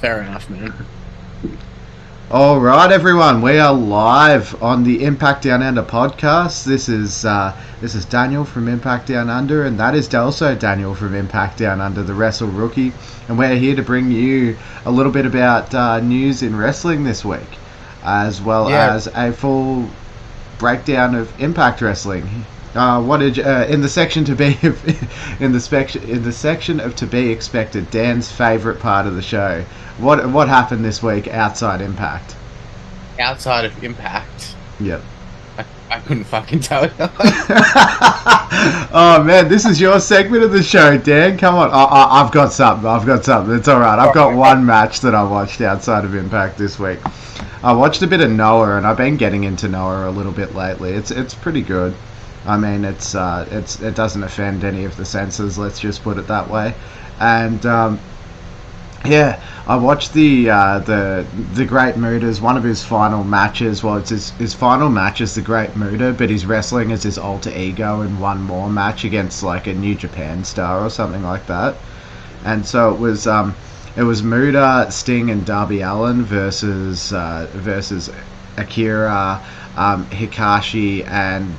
Fair enough, man. All right, everyone, we are live on the Impact Down Under podcast. This is Daniel from Impact Down Under, and that is also Daniel from Impact Down Under, the Wrestle Rookie, and we're here to bring you a little bit about news in wrestling this week, as well as a full breakdown of Impact Wrestling. What did in the section to be in the section of to be expected? Dan's favorite part of the show. What happened this week outside Impact? Outside of Impact? Yep. I couldn't fucking tell you. Oh man, this is your segment of the show, Dan. Come on. I've got something. It's all right. I've got one match that I watched outside of Impact this week. I watched a bit of Noah, and I've been getting into Noah a little bit lately. It's pretty good. I mean, it doesn't offend any of the senses. Let's just put it that way. And I watched the Great Muda's one of his final matches. Well, it's his final match is the Great Muda, but he's wrestling as his alter ego in one more match against like a New Japan star or something like that. And so it was Muda, Sting, and Darby Allin versus Akira, Hikashi, and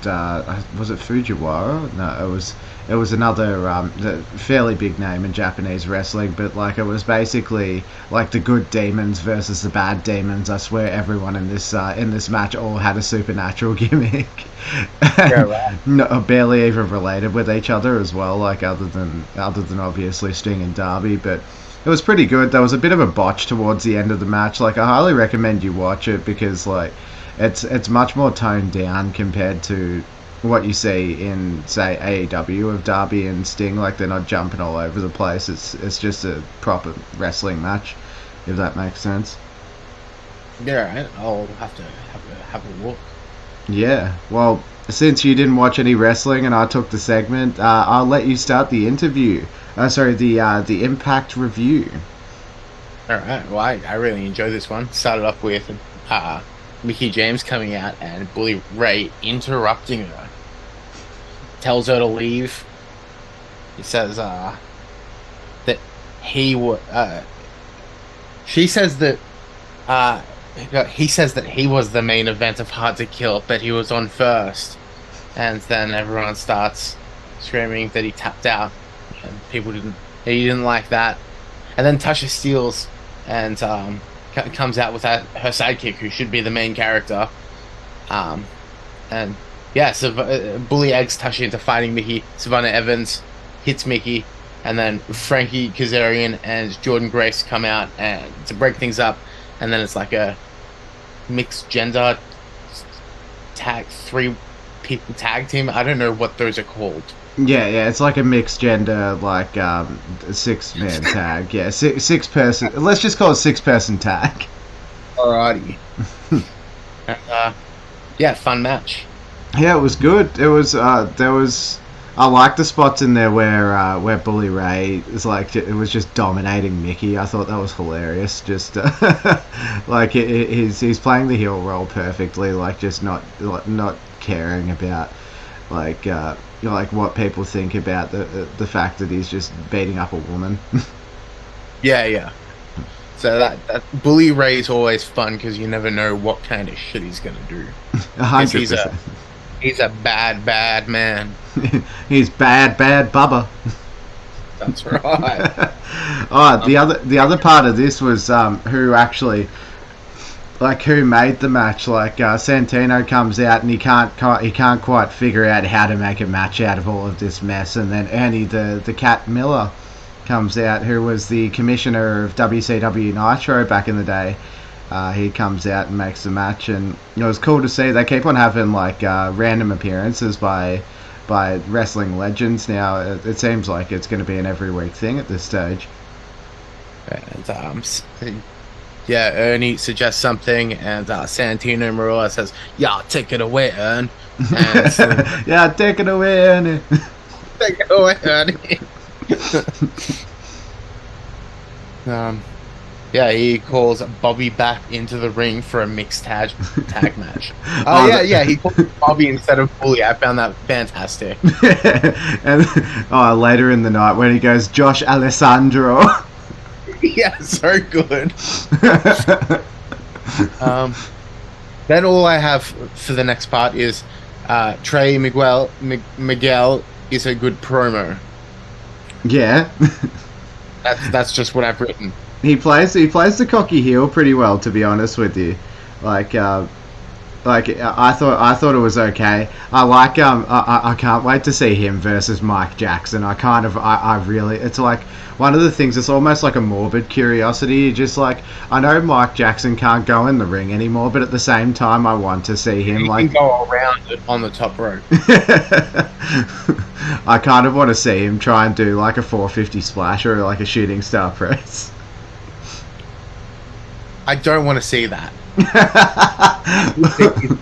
was it Fujiwara? No, it was another fairly big name in Japanese wrestling, but like it was basically like the good demons versus the bad demons. I swear everyone in this match all had a supernatural gimmick. Yeah, right. No, barely even related with each other as well, like other than obviously Sting and Darby, but it was pretty good. There was a bit of a botch towards the end of the match. Like I highly recommend you watch it because like it's much more toned down compared to what you see in say AEW of Darby and Sting. Like they're not jumping all over the place. It's just a proper wrestling match, if that makes sense. Yeah, right. I'll have to have a look. Yeah. Well, since you didn't watch any wrestling and I took the segment, I'll let you start the interview. The Impact review. All right. Well, I really enjoyed this one. Started off with Mickie James coming out and Bully Ray interrupting her. Tells her to leave. He says that he would. She says that he says that he was the main event of Hard to Kill, but he was on first, and then everyone starts screaming that he tapped out, and he didn't like that, and then Tasha Steelz and comes out with her sidekick, who should be the main character, and yeah, so Bully eggs Tasha into fighting Mickie. Savannah Evans hits Mickie, and then Frankie Kazarian and Jordan Grace come out and to break things up, and then it's like a mixed gender three people tag team. I don't know what those are called. Yeah, it's like a mixed gender, like 6-man tag. Yeah, six person. Let's just call it 6-person tag. Alrighty. Yeah, fun match. Yeah, it was good. It was I like the spots in there where Bully Ray is like it was just dominating Mickie. I thought that was hilarious. Just like he's playing the heel role perfectly. Like just not caring about like what people think about the fact that he's just beating up a woman. Yeah. So that Bully Ray's always fun because you never know what kind of shit he's gonna do. 100%. He's a bad man. He's bad Bubba. That's right. The other part of this was who actually who made the match. Like Santino comes out and he can't quite figure out how to make a match out of all of this mess, and then Ernie the Cat Miller comes out, who was the commissioner of WCW Nitro back in the day. He comes out and makes the match, and it was cool to see. They keep on having random appearances by wrestling legends now. It seems like it's going to be an every week thing at this stage. And Ernie suggests something, and Santino Marella says, "Yeah, take it away, Ern." And yeah, take it away, Ernie. Take it away, Ernie. Yeah, he calls Bobby back into the ring for a mixed tag match. He called Bobby instead of Bully. I found that fantastic. And later in the night when he goes, Josh Alessandro. Yeah, so good. Um, then all I have for the next part is Trey Miguel is a good promo. Yeah. That's just what I've written. He plays the cocky heel pretty well, to be honest with you. Like I thought it was okay. I can't wait to see him versus Mike Jackson. I really, it's like one of the things. It's almost like a morbid curiosity. Just like, I know Mike Jackson can't go in the ring anymore, but at the same time, I want to see him You like. can go around it on the top rope. I kind of want to see him try and do like a 450 splash or like a shooting star press. I don't want to see that. His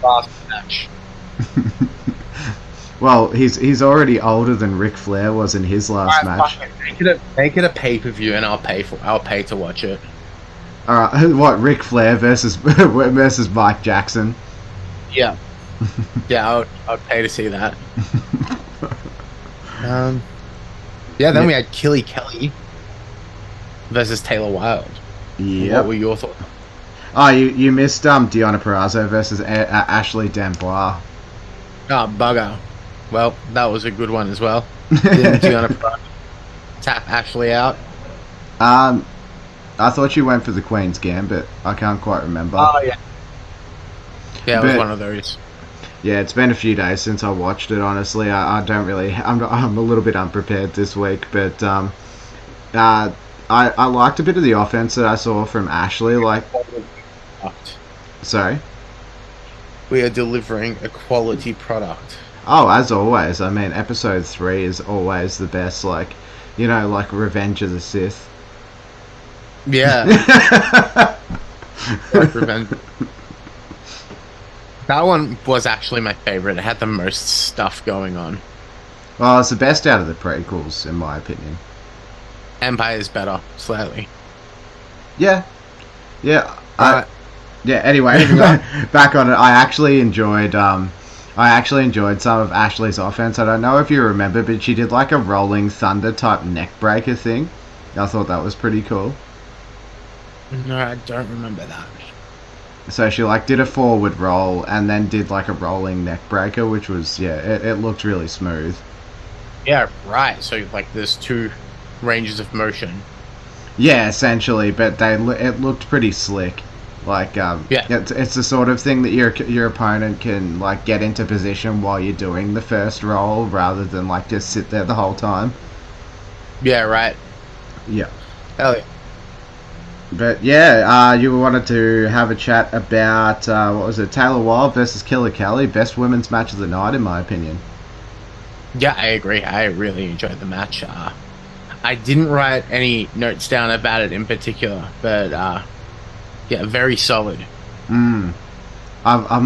last match. Well, he's already older than Ric Flair was in his last match. Make it a pay-per-view, and I'll pay to watch it. All right, what, Ric Flair versus Mike Jackson? Yeah, yeah, I'd pay to see that. Then we had Killy Kelly versus Taylor Wilde. Yeah. What were your thoughts? Oh, you missed Deonna Purrazzo versus Ashley D'Amboise. Oh, bugger. Well, that was a good one as well. Didn't Deonna Purrazzo tap Ashley out? I thought you went for the Queen's Gambit. I can't quite remember. Oh, yeah. Yeah, it was one of those. Yeah, it's been a few days since I watched it. Honestly, I don't really. I'm a little bit unprepared this week, but I liked a bit of the offense that I saw from Ashley. Like, sorry, we are delivering a quality product. Oh, as always. I mean, episode 3 is always the best. Like, like Revenge of the Sith. Yeah. Like Revenge. That one was actually my favorite. It had the most stuff going on. Well, it's the best out of the prequels, in my opinion. Empire's better, slightly. Yeah. Anyway, back on it. I actually enjoyed some of Ashley's offense. I don't know if you remember, but she did like a rolling thunder type neck breaker thing. I thought that was pretty cool. No, I don't remember that. So she like did a forward roll and then did like a rolling neck breaker, which was it looked really smooth. Yeah, right. So like there's 2 ranges of motion. Yeah, essentially, but it looked pretty slick. Like it's the sort of thing that your opponent can like get into position while you're doing the first roll rather than like just sit there the whole time. Yeah, right. Yeah. Hell yeah. But yeah, you wanted to have a chat about what was it, Taylor Wilde versus Killer Kelly, best women's match of the night in my opinion. Yeah, I agree. I really enjoyed the match. I didn't write any notes down about it in particular, but yeah, very solid. I'm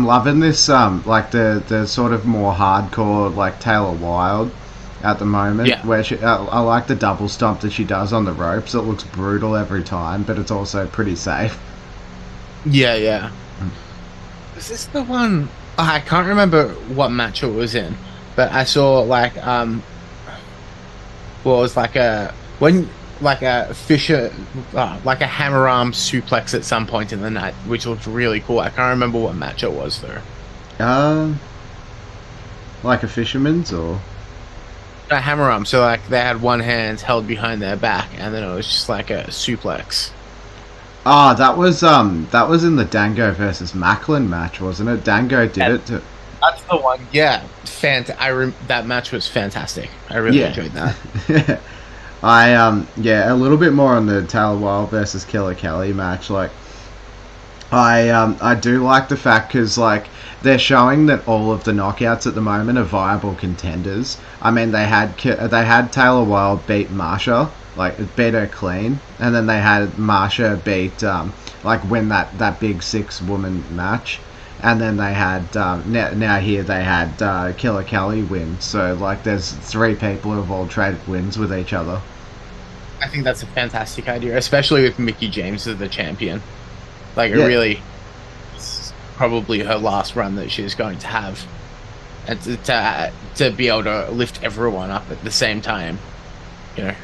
loving this like the sort of more hardcore like Taylor Wilde at the moment, where I like the double stomp that she does on the ropes. It looks brutal every time, but it's also pretty safe. Yeah. Is this the one? Oh, I can't remember what match it was in, but I saw like what was like a Fisher, like a hammer arm suplex at some point in the night, which looked really cool. I can't remember what match it was though. Like a fisherman's or a hammer arm. So like they had one hand held behind their back, and then it was just like a suplex. Oh, that was in the Dango versus Macklin match, wasn't it? Dango did it. That's the one. Yeah, that match was fantastic. I really enjoyed that. A little bit more on the Taylor Wilde versus Killer Kelly match. Like, I do like the fact because like they're showing that all of the knockouts at the moment are viable contenders. I mean, they had Taylor Wilde beat Marsha, like beat her clean, and then they had Marsha beat win that big 6-woman match. And then they had now here they had Killer Kelly win. So like there's 3 people who have all traded wins with each other. I think that's a fantastic idea, especially with Mickie James as the champion. Like it really is probably her last run that she's going to have, and to be able to lift everyone up at the same time.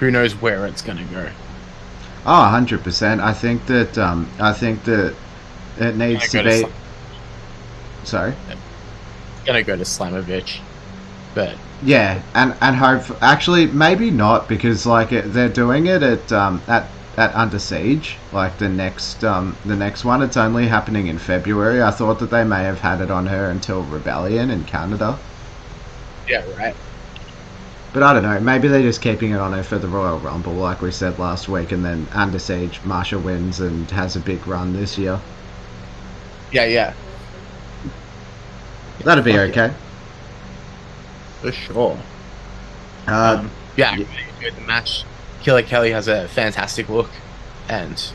Who knows where it's going to go. Oh, 100%. I think that it Gonna needs to go to be. Sorry. gonna go to Slamovich, but Yeah, and hope actually maybe not because they're doing it at Under Siege, like the next one. It's only happening in February. I thought that they may have had it on her until Rebellion in Canada, yeah, right. but I don't know. Maybe they're just keeping it on her for the Royal Rumble, like we said last week, and then Under Siege, Marsha wins and has a big run this year. Yeah, yeah, That'd be fuck yeah, okay. for sure. Uh, Yeah, I y- really enjoyed the match. Killer Kelly has a fantastic look, and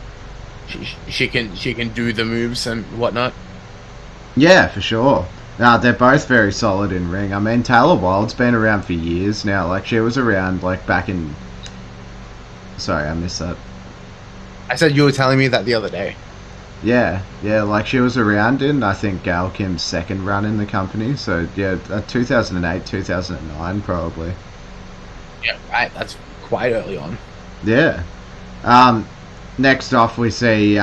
she can do the moves and whatnot. Yeah, for sure. They're both very solid in ring. I mean, Taylor Wilde's been around for years now. Like, she was around, like, back in. Sorry, I missed that. I said you were telling me that the other day. Yeah, yeah, like, she was around in, I think, Gail Kim's second run in the company. So, yeah, 2008, 2009, probably. Yeah, right. That's quite early on. Yeah. Um, Next off, we see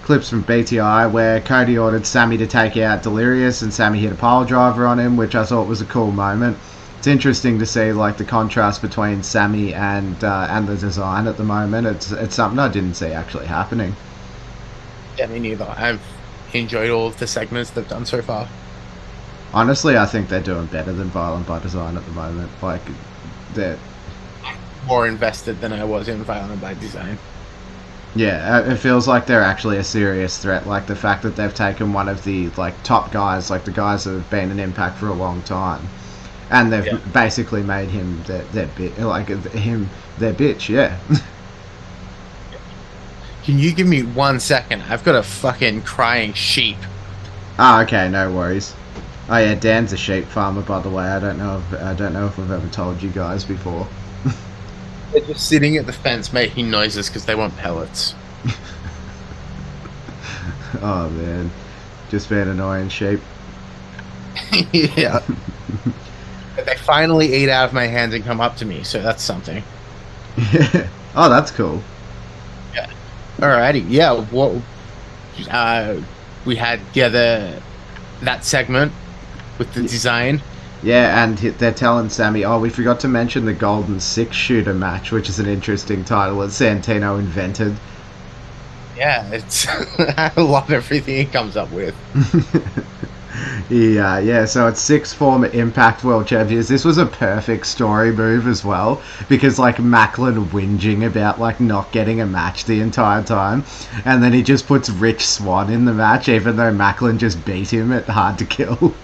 clips from BTI where Cody ordered Sammy to take out Delirious, and Sammy hit a pile driver on him, which I thought was a cool moment. It's interesting to see like the contrast between Sammy and the design at the moment. It's something I didn't see actually happening. Yeah, me neither. I've enjoyed all of the segments they've done so far. Honestly, I think they're doing better than Violent by Design at the moment. Like, they're More invested than I was in Violent by Design. yeah, it feels like they're actually a serious threat. Like the fact that they've taken one of the like top guys, like the guys that have been an Impact for a long time, and they've Yeah. basically made him their bit, like him their bitch. Yeah. Can you give me 1 second? I've got a fucking crying sheep. Ah, okay, no worries. Oh yeah, Dan's a sheep farmer, by the way. I don't know if I've ever told you guys before. They're just sitting at the fence making noises because they want pellets. Oh man, just being annoying sheep. Yeah. But they finally ate out of my hands and come up to me, so that's something. Oh, that's cool. Yeah. Alrighty. Yeah. What? We had that segment with the design. Yeah, and they're telling Sammy, oh, we forgot to mention the Golden Six Shooter match, which is an interesting title that Santino invented. Yeah, it's I love everything he comes up with. Yeah, so it's six former Impact World Champions. This was a perfect story move as well, because like Macklin whinging about like not getting a match the entire time, and then he just puts Rich Swann in the match, even though Macklin just beat him at Hard to Kill.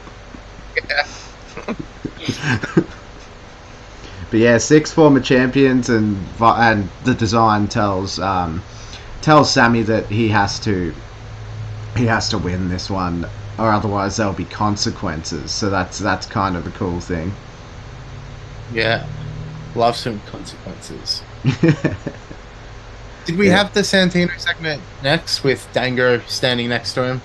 But yeah, six former champions, and the design tells Sammy that he has to win this one, or otherwise there'll be consequences. So that's kind of a cool thing. Yeah, love some consequences. Did we Yeah. have the Santino segment next with Dango standing next to him?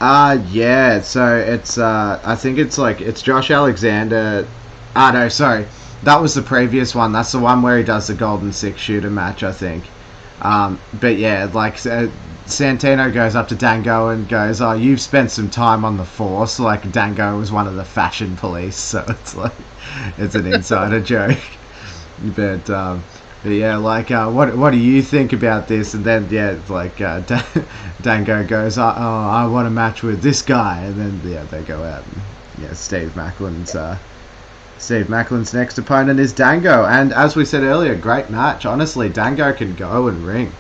Yeah. So it's I think it's Josh Alexander. Ah, no, sorry. That was the previous one. That's the one where he does the Golden Six Shooter match, I think. But yeah, Santino goes up to Dango and goes, "Oh, you've spent some time on the force." Like Dango was one of the fashion police, so it's like it's an insider joke. But yeah, what do you think about this? And then yeah, it's like Dango goes, "Oh, I want a match with this guy," and then yeah, they go out. And, yeah, Steve Macklin's next opponent is Dango, and as we said earlier, great match. Honestly, Dango can go and ring.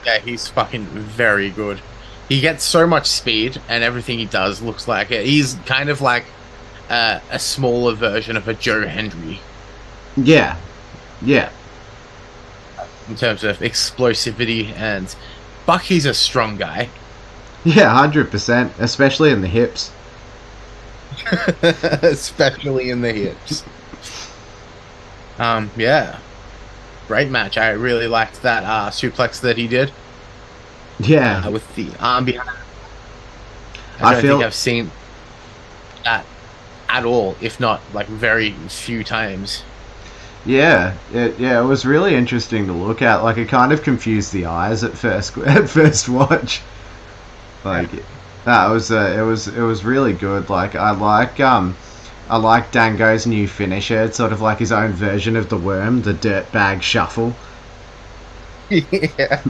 Yeah, he's fucking very good. He gets so much speed, and everything he does looks like it. He's kind of like a smaller version of a Joe Hendry Yeah, yeah, in terms of explosivity, and fuck, he's a strong guy. yeah, 100%, especially in the hips. Especially in the hips. Yeah, great match. I really liked that suplex that he did Yeah, with the arm behind. I don't feel think I've seen that at all, if not like very few times. Yeah, it was really interesting to look at. Like, it kind of confused the eyes at first at first watch. Yeah. Like, that was it was really good. Like, I like Dango's new finisher. It's sort of like his own version of the worm, the dirtbag shuffle. Yeah.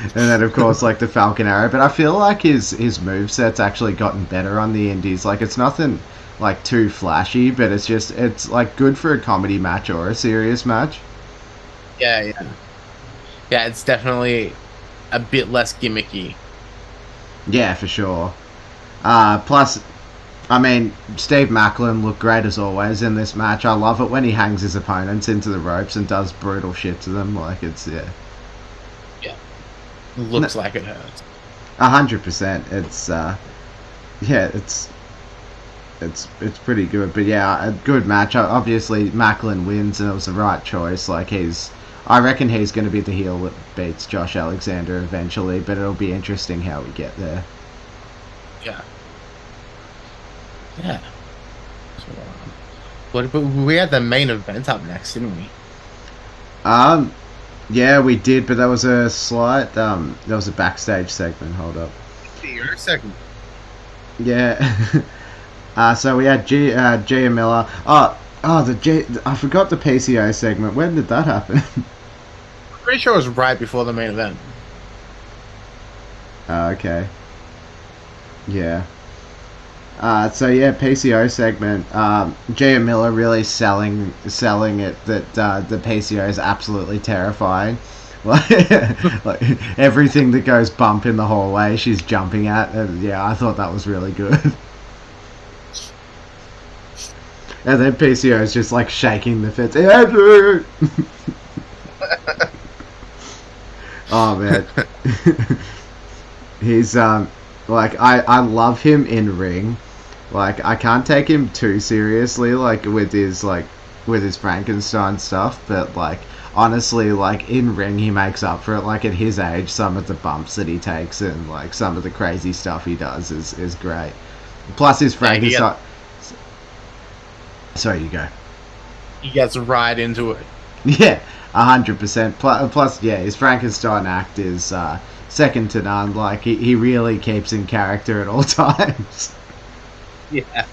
And then of course like the Falcon Arrow. But I feel like his moveset's actually gotten better on the indies. Like, it's nothing like too flashy, but it's like good for a comedy match or a serious match. Yeah, yeah. Yeah, it's definitely a bit less gimmicky. Yeah, for sure. Plus, I mean, Steve Macklin looked great as always in this match. I love it when he hangs his opponents into the ropes and does brutal shit to them. Like, it's yeah, Yeah. Looks like it hurts. 100%. It's yeah, it's pretty good. But yeah, a good match. Obviously, Macklin wins, and it was the right choice. Like, I reckon he's going to be the heel that beats Josh Alexander eventually. But it'll be interesting how we get there. Yeah. Yeah. So, but we had the main event up next, didn't we? Um, yeah, we did, but there was a slight there was a backstage segment. Hold up. Your second. Yeah. So we had Gia Miller. I forgot the PCO segment. When did that happen? Pretty sure it was right before the main event. Okay. Yeah. So yeah, PCO segment. Gia Miller really selling it that the PCO is absolutely terrifying. Like, like everything that goes bump in the hallway, she's jumping at. And yeah, I thought that was really good. And then PCO is just like shaking the fence. Oh man, he's like I love him in ring. Like, I can't take him too seriously, like with his Frankenstein stuff. But like, honestly, like in ring he makes up for it. Like, at his age, some of the bumps that he takes and like some of the crazy stuff he does is great. Plus his Frankenstein. Sorry, you go. He gets right into it. Yeah, 100%. Plus, yeah, his Frankenstein act is second to none. Like, he really keeps in character at all times. Yeah.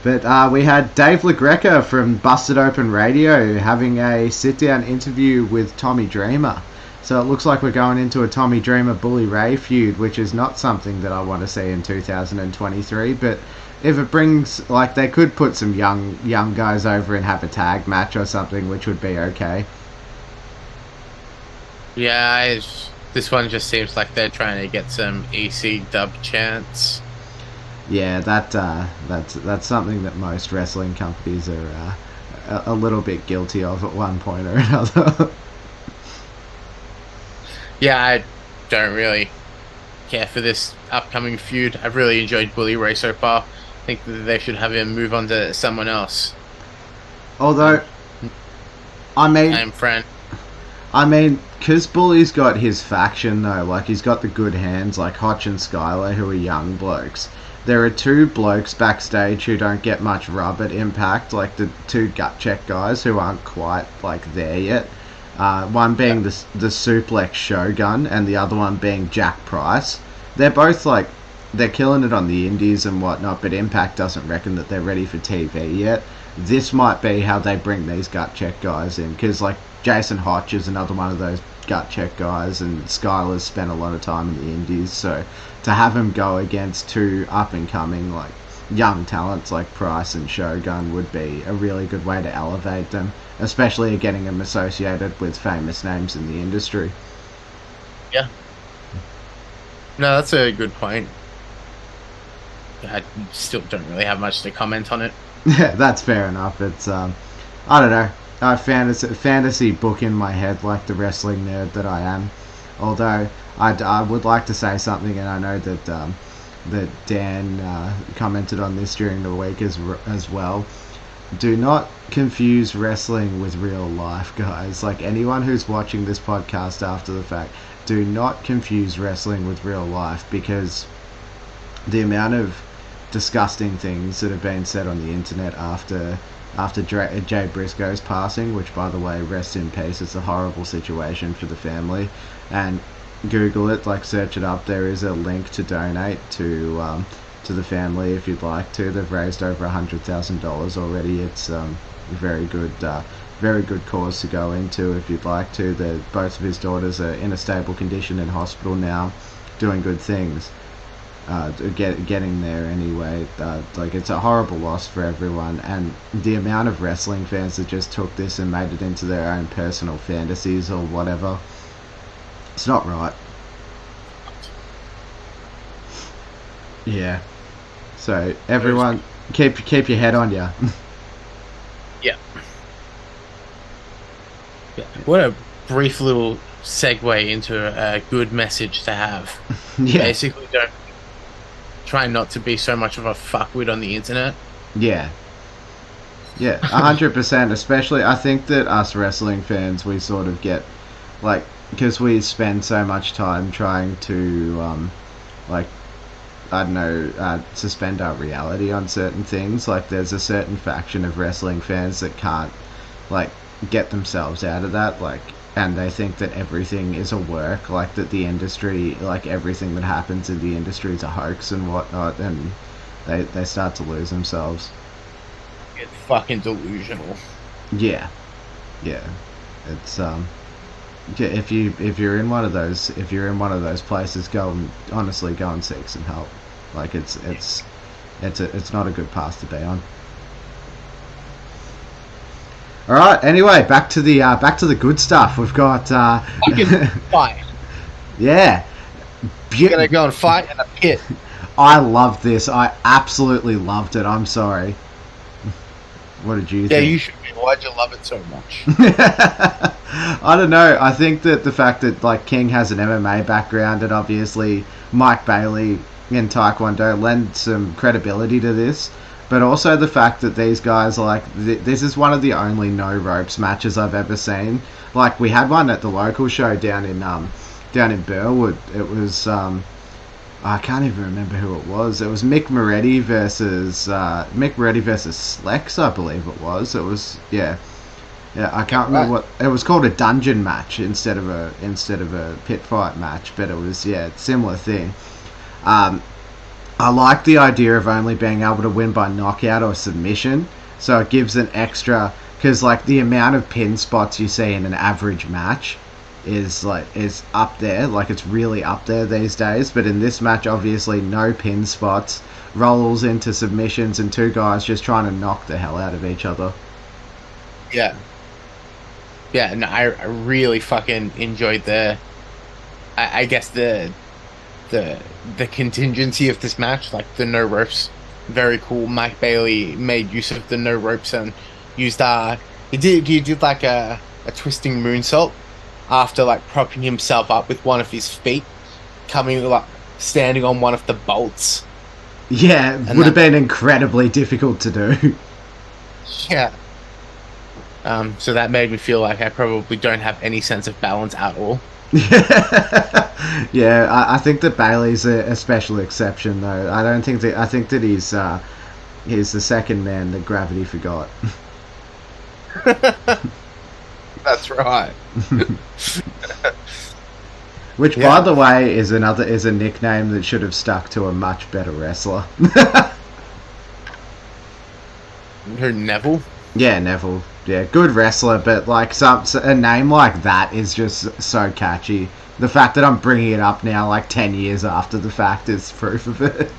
But we had Dave LaGreca from Busted Open Radio having a sit-down interview with Tommy Dreamer. So it looks like we're going into a Tommy Dreamer Bully Ray feud, which is not something that I want to see in 2023. But if it brings, like, they could put some young guys over and have a tag match or something, which would be okay. Yeah, this one just seems like they're trying to get some EC dub chants. Yeah, that's something that most wrestling companies are a little bit guilty of at one point or another. Yeah, I don't really care for this upcoming feud. I've really enjoyed Bully Ray so far. I think that they should have him move on to someone else. Although, I'm friend. I mean, because Bully's got his faction though, like he's got the good hands, like Hotch and Skylar, who are young blokes. There are two blokes backstage who don't get much rub at Impact, like the two gut check guys who aren't quite like there yet. One being the Suplex Shogun, and the other one being Jack Price. They're both like they're killing it on the indies and whatnot, but Impact doesn't reckon that they're ready for TV yet. This might be how they bring these gut check guys in, because like Jason Hotch is another one of those gut check guys, and Skylar's spent a lot of time in the indies, so to have him go against two up and coming like young talents like Price and Shogun would be a really good way to elevate them, especially getting them associated with famous names in the industry. Yeah. No, that's a good point. I still don't really have much to comment on it. Yeah, that's fair enough. It's I don't know. Fantasy book in my head like the wrestling nerd that I am. Although I would like to say something, and I know that Dan commented on this during the week as well. Do not confuse wrestling with real life, guys. Like, anyone who's watching this podcast after the fact, do not confuse wrestling with real life, because the amount of disgusting things that have been said on the internet after after Jay Briscoe's passing, which, by the way, rest in peace. It's a horrible situation for the family. And Google it, like search it up. There is a link to donate to the family if you'd like to. They've raised over $100,000 already. It's very good. Very good cause to go into if you'd like to. Both of his daughters are in a stable condition in hospital now, doing good things. Getting there anyway. Like, it's a horrible loss for everyone, and the amount of wrestling fans that just took this and made it into their own personal fantasies or whatever, it's not right. Yeah. So everyone, keep your head on ya. Yeah. Yeah. What a brief little segue into a good message to have. Yeah. Basically, don't try not to be so much of a fuckwit on the internet. Yeah. Yeah, 100%. Especially, I think that us wrestling fans, we sort of get, like, because we spend so much time trying to, like, I don't know, suspend our reality on certain things. Like, there's a certain faction of wrestling fans that can't, like, get themselves out of that, like, and they think that everything is a work, like, that the industry, like, everything that happens in the industry is a hoax and whatnot, and they start to lose themselves. It's fucking delusional. Yeah. It's yeah, if you're in one of those places, honestly go and seek some help. Like, it's not a good path to be on. All right. Anyway, back to the good stuff. We've got Fight. Yeah. You're gonna go and fight in a pit. I loved this. I absolutely loved it. I'm sorry. What did you think? Yeah, you should be. Why'd you love it so much? I don't know. I think that the fact that, like, King has an MMA background, and obviously Mike Bailey in Taekwondo lend some credibility to this. But also the fact that these guys are like, this is one of the only no ropes matches I've ever seen. Like, we had one at the local show down in Burwood. It was I can't even remember who it was. It was Mick Moretti versus Slex, I believe it was. It was yeah. I can't remember what it was called. A dungeon match instead of a pit fight match, but it was similar thing. I like the idea of only being able to win by knockout or submission, so it gives an extra, because, like, the amount of pin spots you see in an average match is up there, like, it's really up there these days. But in this match, obviously no pin spots, rolls into submissions, and two guys just trying to knock the hell out of each other. Yeah, no, I really fucking enjoyed I guess the contingency of this match, like the no ropes. Very cool. Mike Bailey made use of the no ropes and used he did like a twisting moonsault after, like, propping himself up with one of his feet, standing on one of the bolts. Yeah, it would have been incredibly difficult to do. Yeah. So that made me feel like I probably don't have any sense of balance at all. Yeah, I think that Bailey's a special exception, though. I think that he's the second man that gravity forgot. That's right. Which, by the way, is a nickname that should have stuck to a much better wrestler. Who, Neville? Yeah, Neville. Yeah, good wrestler, but, like, a name like that is just so catchy. The fact that I'm bringing it up now, like, 10 years after the fact, is proof of it.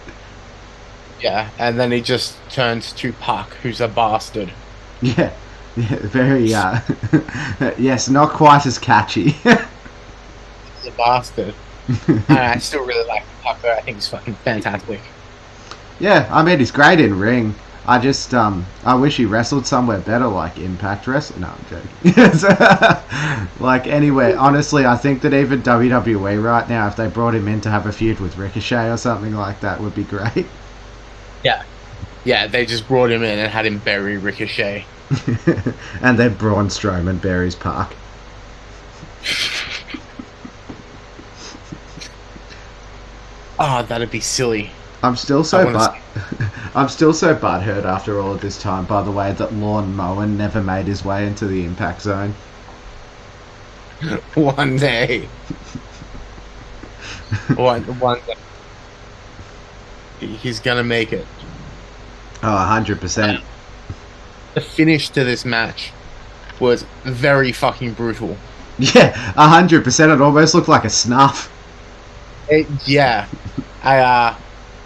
Yeah, and then he just turns to Puck, who's a bastard. Yeah, very, yes, not quite as catchy. He's a bastard. I still really like Puck, though. I think he's fucking fantastic. Yeah, I mean, he's great in ring. I just, I wish he wrestled somewhere better, like Impact Wrestling. No, I'm joking. Like, anyway, honestly, I think that even WWE right now, if they brought him in to have a feud with Ricochet or something like that, would be great. Yeah, they just brought him in and had him bury Ricochet. And then Braun Strowman buries Park. Oh, that'd be silly. I'm still so I'm still so butthurt after all of this time, by the way, that Lorne Moen never made his way into the Impact Zone. One day, one day, he's gonna make it. Oh, 100%. The finish to this match was very fucking brutal. Yeah, 100%. It almost looked like a snuff. Yeah, I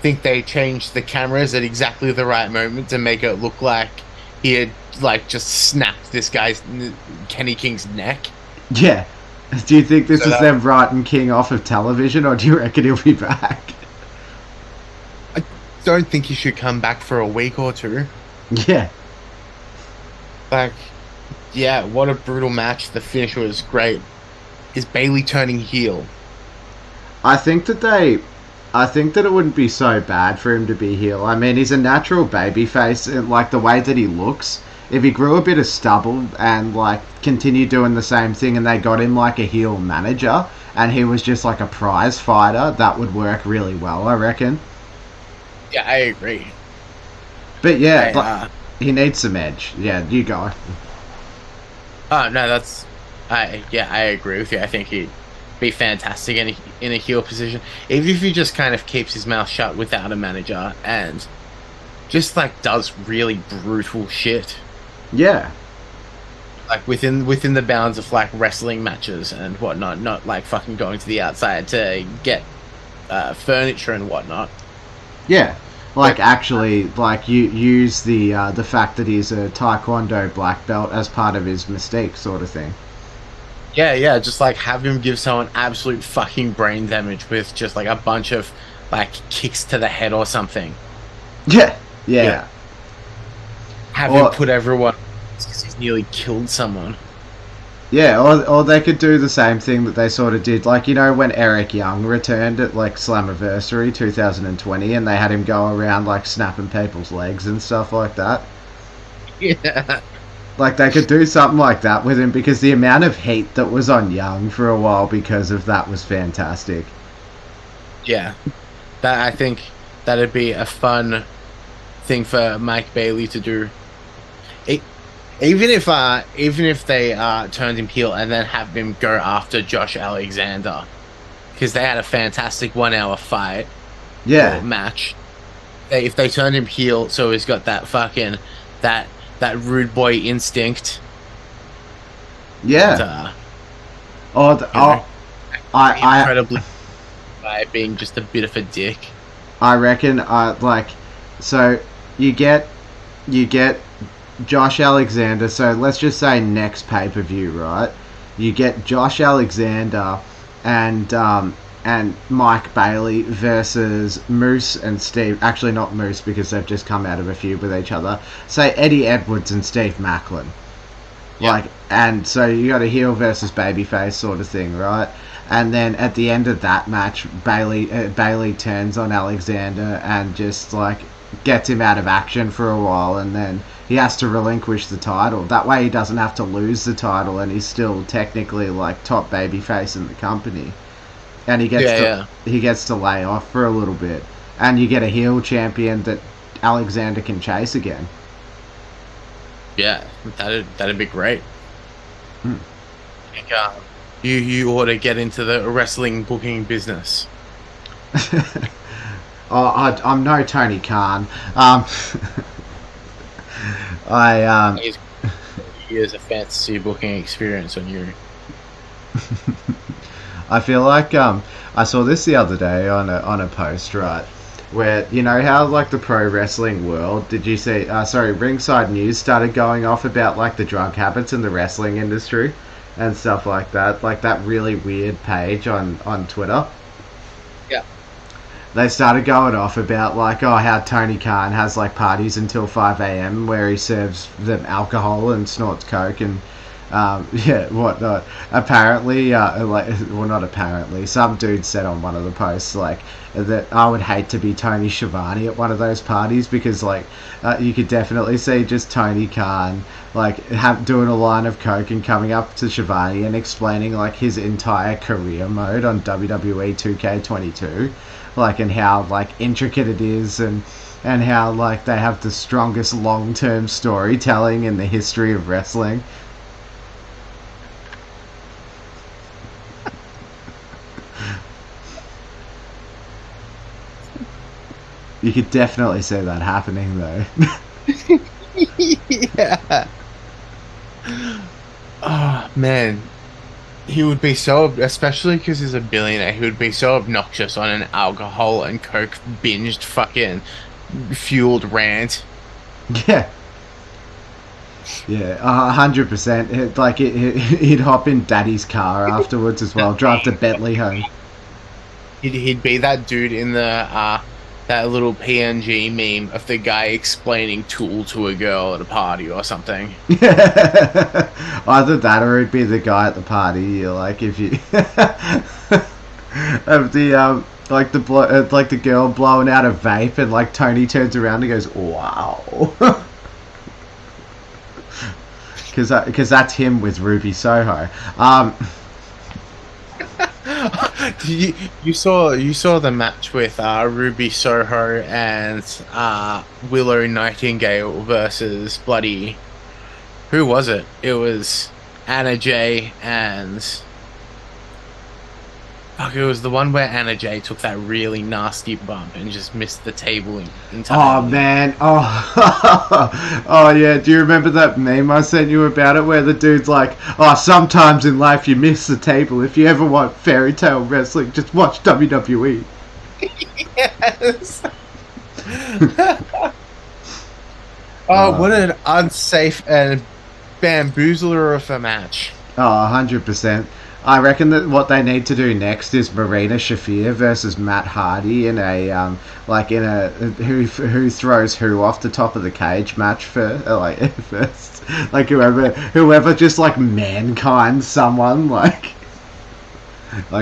think they changed the cameras at exactly the right moment to make it look like he had like just snapped this guy's Kenny King's neck. Yeah. Do you think this So is them writing King off of television, or do you reckon he'll be back? I don't think he should come back for a week or two. Yeah. Like, yeah, what a brutal match. The finish was great. Is Bailey turning heel? I think that it wouldn't be so bad for him to be heel. I mean, he's a natural babyface, and like the way that he looks. If he grew a bit of stubble and like continued doing the same thing, and they got him like a heel manager, and he was just like a prize fighter, that would work really well, I reckon. Yeah, I agree. But yeah, he needs some edge. Yeah, you go. Oh no, I agree with you. I think he'd be fantastic in a heel position, even if he just kind of keeps his mouth shut without a manager and just like does really brutal shit. Yeah. Like within the bounds of like wrestling matches and whatnot, not like fucking going to the outside to get furniture and whatnot. Yeah. Like actually, like you use the fact that he's a Taekwondo black belt as part of his mystique, sort of thing. Yeah, just like have him give someone absolute fucking brain damage with just like a bunch of like kicks to the head or something. Yeah. Have him put everyone because he's nearly killed someone. Yeah, or they could do the same thing that they sort of did, like, you know, when Eric Young returned at, like, Slammiversary 2020, and they had him go around, like, snapping people's legs and stuff like that. Yeah. Like, they could do something like that with him, because the amount of heat that was on Young for a while because of that was fantastic. Yeah. I think that'd be a fun thing for Mike Bailey to do. Even if they turned him heel and then have him go after Josh Alexander, because they had a fantastic 1 hour fight, match. If they turned him heel, so he's got that fucking that rude boy instinct. Yeah. And, incredibly by being just a bit of a dick. I reckon. So you get Josh Alexander, so let's just say next pay-per-view, right? You get Josh Alexander and Mike Bailey versus Moose and Steve. Actually, not Moose, because they've just come out of a feud with each other. Say Eddie Edwards and Steve Macklin. Yep. And so you got a heel versus babyface sort of thing, right? And then at the end of that match, Bailey turns on Alexander and just like gets him out of action for a while, and then he has to relinquish the title. That way he doesn't have to lose the title, and he's still technically like top babyface in the company. And he gets to lay off for a little bit, and you get a heel champion that Alexander can chase again. Yeah, that'd be great. Hmm. I think you ought to get into the wrestling booking business. I'm no Tony Khan. Years of fantasy booking experience on you. I feel like I saw this the other day on a post, right, where, you know how like the pro wrestling world, did you see Ringside News started going off about like the drug habits in the wrestling industry and stuff like that, like that really weird page on Twitter. Yeah. They started going off about like, how Tony Khan has like parties until 5 a.m. where he serves them alcohol and snorts coke and whatnot. Apparently, not apparently, some dude said on one of the posts like that I would hate to be Tony Schiavone at one of those parties, because like you could definitely see just Tony Khan like doing a line of coke and coming up to Schiavone and explaining like his entire career mode on WWE 2K22, like, and how like intricate it is, and and how like they have the strongest long-term storytelling in the history of wrestling. You could definitely see that happening, though. Yeah. Oh man, he would be so, especially because he's a billionaire. He would be so obnoxious on an alcohol and coke binged fucking fueled rant. Yeah, yeah, 100%. Like he'd hop in Daddy's car afterwards as well, drive the Bentley home. He'd be that dude in the that little PNG meme of the guy explaining Tool to a girl at a party or something. Either that or he'd be the guy at the party. You're like, if you of the like the girl blowing out a vape, and like Tony turns around and goes, "Wow," because that's him with Ruby Soho. You saw the match with Ruby Soho and Willow Nightingale versus bloody, who was it? It was Anna Jay and fuck, it was the one where Anna Jay took that really nasty bump and just missed the table Oh entirely. man, oh, oh yeah. Do you remember that meme I sent you about it, where the dude's like, "Oh, sometimes in life you miss the table. If you ever want fairy tale wrestling, just watch WWE." Yes. Oh, what an unsafe and bamboozler of a match. Oh, 100%. I reckon that what they need to do next is Marina Shafir versus Matt Hardy in a who throws who off the top of the cage match for first, like whoever just like mankind someone like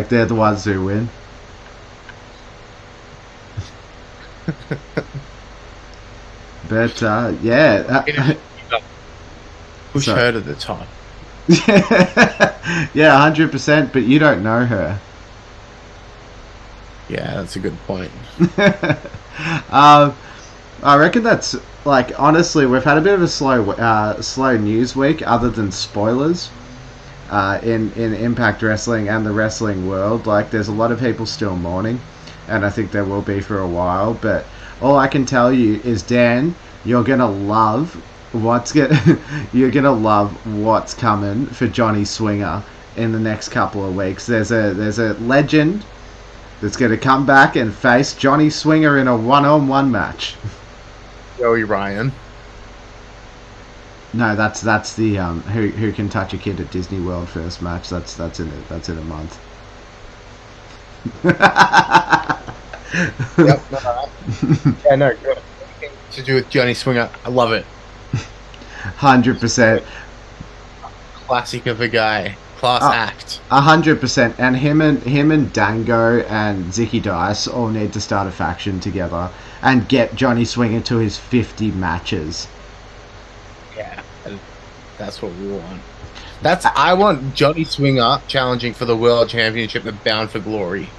they're the ones who win. But yeah, Push so her to the top. yeah, 100%. But you don't know her. Yeah, that's a good point. I reckon that's like honestly, we've had a bit of a slow news week, other than spoilers. In Impact Wrestling and the wrestling world, like there's a lot of people still mourning, and I think there will be for a while. But all I can tell you is, Dan, you're gonna love you're gonna love what's coming for Johnny Swinger in the next couple of weeks. There's a legend that's gonna come back and face Johnny Swinger in a one-on-one match. Joey Ryan. No, that's the who can touch a kid at Disney World first match. That's in a month. Yep. Yeah, no, good. Anything to do with Johnny Swinger, I love it. 100%. Classic of a guy. Class act. 100%. And him and Dango and Zicky Dice all need to start a faction together and get Johnny Swinger to his 50 matches. Yeah, that's what we want. I want Johnny Swinger challenging for the World Championship at Bound for Glory.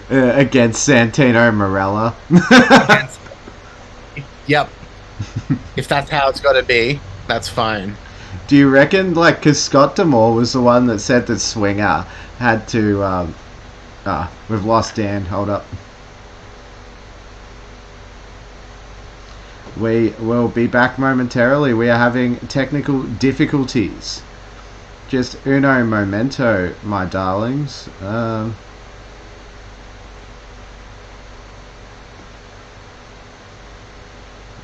Against Santino Marella. Yep. If that's how it's got to be, that's fine. Do you reckon, like, because Scott D'Amore was the one that said that Swinger had to, we've lost Dan, hold up. We will be back momentarily. We are having technical difficulties. Just uno momento, my darlings.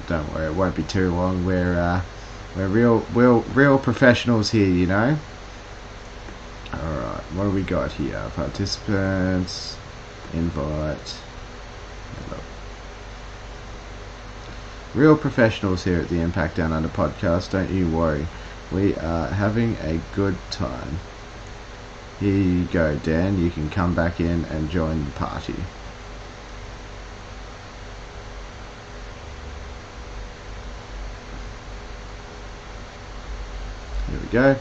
Don't worry, it won't be too long. We're real professionals here, you know. All right, what do we got here? Participants, invite. Hello. Real professionals here at the Impact Down Under podcast. Don't you worry. We are having a good time. Here you go, Dan. You can come back in and join the party. Here we go.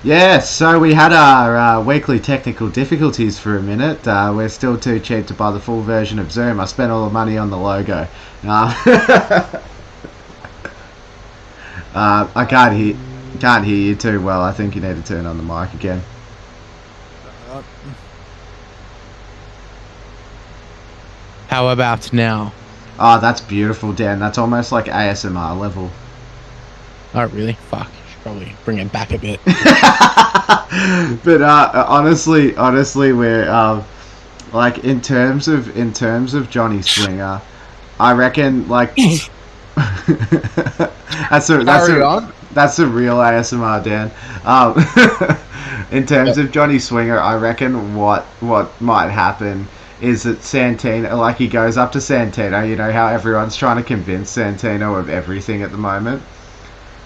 Yeah, so we had our weekly technical difficulties for a minute. We're still too cheap to buy the full version of Zoom. I spent all the money on the logo. I can't hear you too well. I think you need to turn on the mic again. How about now? Oh, that's beautiful, Dan. That's almost like ASMR level. Oh, really? Fuck. Should probably bring it back a bit. But honestly, we're like in terms of Johnny Swinger, I reckon like that's a real ASMR, Dan. In terms of Johnny Swinger, I reckon what might happen is that Santino, like he goes up to Santino. You know how everyone's trying to convince Santino of everything at the moment.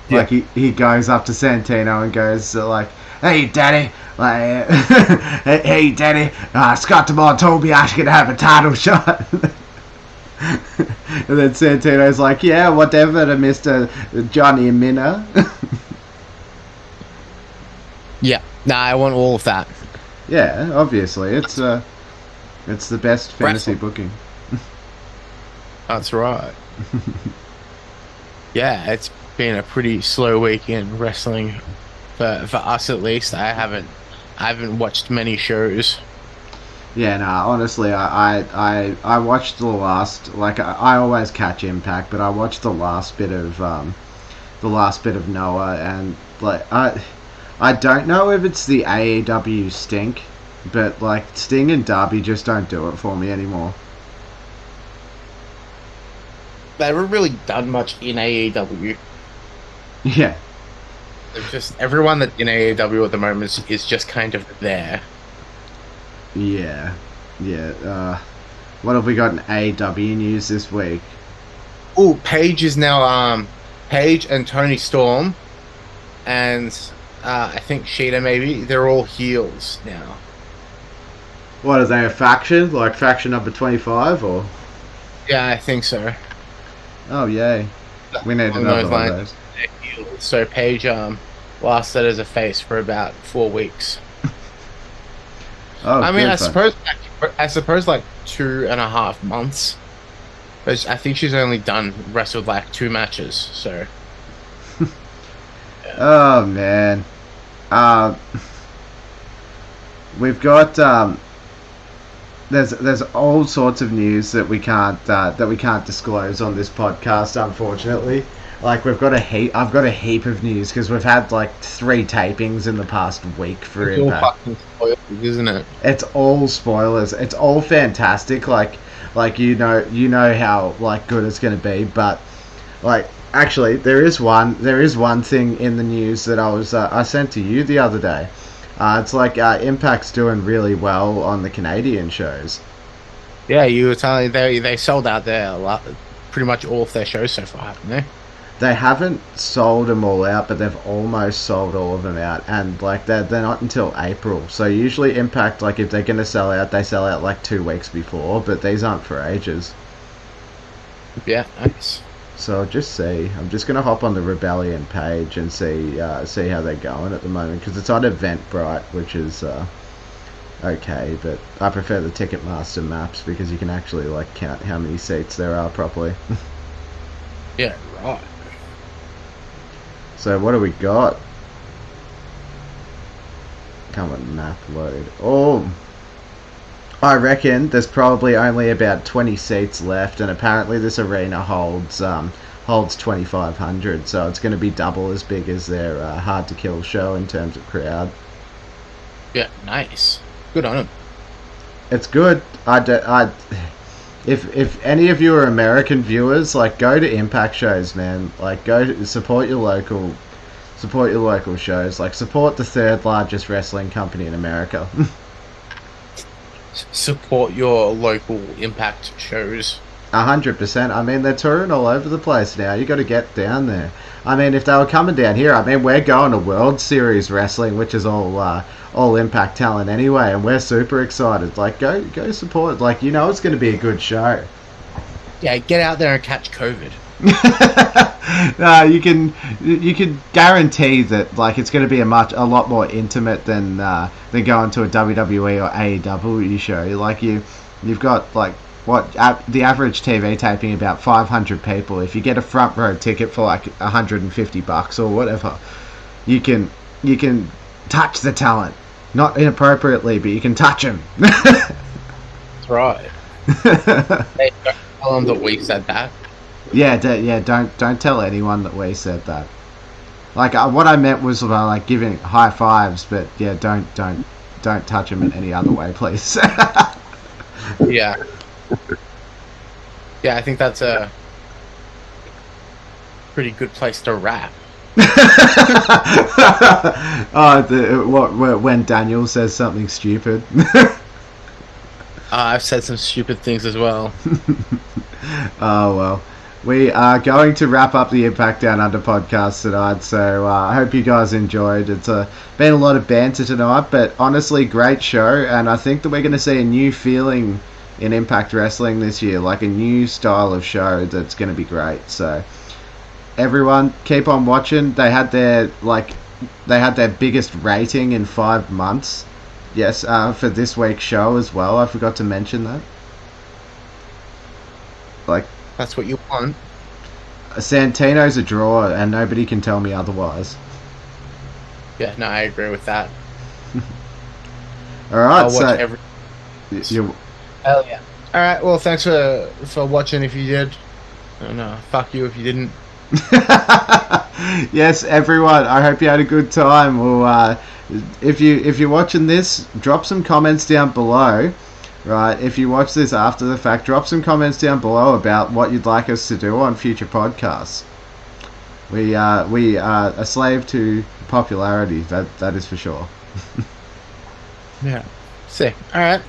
Yeah. Like he goes up to Santino and goes like, "Hey, Daddy, like, hey, Daddy, Scott DeMar told me I should have a title shot." And then Santino's like, "Yeah, whatever to Mr. Johnny Minner." Yeah. Nah, I want all of that. Yeah, obviously, it's the best fantasy Wrestling. booking. That's right. Yeah, it's been a pretty slow week in wrestling for us at least. I haven't watched many shows. Yeah, no, honestly, I watched the last, like I always catch Impact, but I watched the last bit of Noah, and like I don't know if it's the AEW stink, but like Sting and Darby just don't do it for me anymore. They haven't really done much in AEW. Yeah, They've just everyone that in AEW at the moment is just kind of there. yeah, yeah. What have we got in AEW news this week? Oh, Paige is now Paige and Tony Storm and I think Sheeta maybe they're all heels now. What are they, a faction? Like faction number 25 or? Yeah, I think so. Oh yay. We need Along another those one of lines, those. they're heels. So Paige lasted as a face for about 4 weeks. Oh, I mean, good fun. I suppose like 2.5 months. But I think she's only wrestled like 2 matches. So yeah. Oh man. Uh, we've got there's all sorts of news that we can't disclose on this podcast, unfortunately. Like I've got a heap of news because we've had like 3 tapings in the past week for It's all Impact. fucking spoiled, isn't it? It's all spoilers. It's all fantastic. Like you know how like good it's gonna be, but like actually there is one thing in the news that I sent to you the other day. It's like Impact's doing really well on the Canadian shows. Yeah, you were telling they sold out pretty much all of their shows so far, haven't they? They haven't sold them all out, but they've almost sold all of them out, and like they're not until April. So usually Impact, like if they're gonna sell out, they sell out like 2 weeks before, but these aren't for ages. Yeah, nice. So just see. I'm just gonna hop on the Rebellion page and see how they're going at the moment because it's on Eventbrite, which is okay, but I prefer the Ticketmaster maps because you can actually like count how many seats there are properly. Yeah, right. So what do we got? Come on, map load. Oh, I reckon there's probably only about 20 seats left, and apparently this arena holds 2,500, so it's going to be double as big as their Hard to Kill show in terms of crowd. Yeah, nice. Good on them. It's good. If any of you are American viewers, like go to Impact shows, man. Like go support your local shows. Like support the 3rd largest wrestling company in America. Support your local Impact shows. 100%. I mean, they're touring all over the place now. You got to get down there. I mean, if they were coming down here, I mean, we're going to World Series Wrestling, which is all Impact talent anyway, and we're super excited. Like, go support. Like, you know, it's going to be a good show. Yeah, get out there and catch COVID. No, you can guarantee that like it's going to be a lot more intimate than going to a WWE or AEW show. Like you've got like the average TV taping about 500 people. If you get a front row ticket for like $150 or whatever, you can touch the talent, not inappropriately, but you can touch them. That's right. Hey, don't tell them that we said that. Yeah, don't tell anyone that we said that. Like what I meant was like giving high fives, but yeah, don't touch them in any other way, please. Yeah. Yeah, I think that's a pretty good place to wrap. When Daniel says something stupid. I've said some stupid things as well. Oh well. We are going to wrap up the Impact Down Under podcast tonight, so I hope you guys enjoyed. It's been a lot of banter tonight, but honestly, great show, and I think that we're going to see a new feeling in Impact Wrestling this year, like a new style of show that's going to be great. So everyone, keep on watching. They had their biggest rating in 5 months. Yes, for this week's show as well. I forgot to mention that. Like. That's what you want. Santino's a draw, and nobody can tell me otherwise. Yeah, no, I agree with that. All right, I'll so watch every. Hell yeah! All right, well, thanks for watching. If you did, and fuck you if you didn't. Yes, everyone. I hope you had a good time. Well, if you're watching this, drop some comments down below. Right, if you watch this after the fact, drop some comments down below about what you'd like us to do on future podcasts. We are a slave to popularity, that is for sure. Yeah, sick. All right.